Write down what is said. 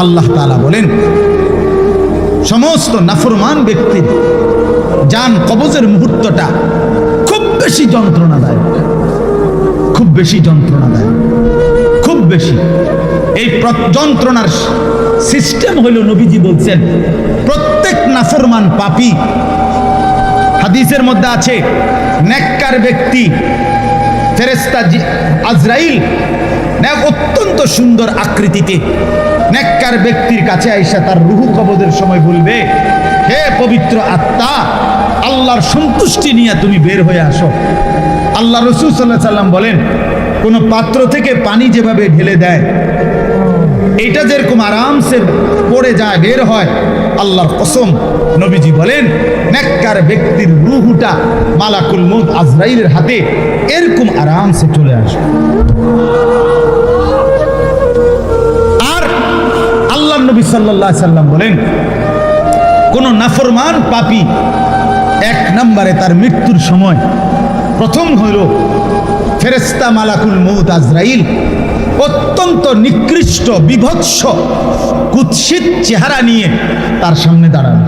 আল্লাহ তাআলা বলেন সমস্ত নাফরমান ব্যক্তির জান কবজের মুহূর্তটা খুব বেশি যন্ত্রণাদায়ক, খুব বেশি যন্ত্রণাদায়ক, খুব বেশি। এই যন্ত্রণার সিস্টেম হইল, নবীজি বলছেন প্রত্যেক নাফরমান পাপী, হাদিসের মধ্যে আছে নেককার ব্যক্তি ফেরেশতা আজরাইল অত্যন্ত সুন্দর আকৃতিতে নেককার ব্যক্তির কাছে আইসা তার রুহু কবজের সময় বলবে, হে পবিত্র আত্মা, আল্লাহর সন্তুষ্টি নিয়ে তুমি বের হয়ে আসো। আল্লাহ রাসূল সাল্লাল্লাহু আলাইহি সাল্লাম বলেন কোন পাত্র থেকে পানি যেভাবে ঢেলে দেয় এটা যেরকম আরামসে পড়ে যায় বের হয়, আল্লাহর কসম নবীজি বলেন নেককার ব্যক্তির রূহটা মালাকুল মউত আজরাইলের হাতে এরকম আরামসে চলে আসে। আর আল্লাহর নবী সাল্লাল্লাহু আলাইহি সাল্লাম বলেন কোন নাফরমান পাপী এক নম্বরে তার মৃত্যুর সময় প্রথম হইল ফেরেশতা মালাকুল মউত আজরাইল অত্যন্ত নিকৃষ্ট বিভৎস কুৎসিত চেহারা নিয়ে তার সামনে দাঁড়ানো।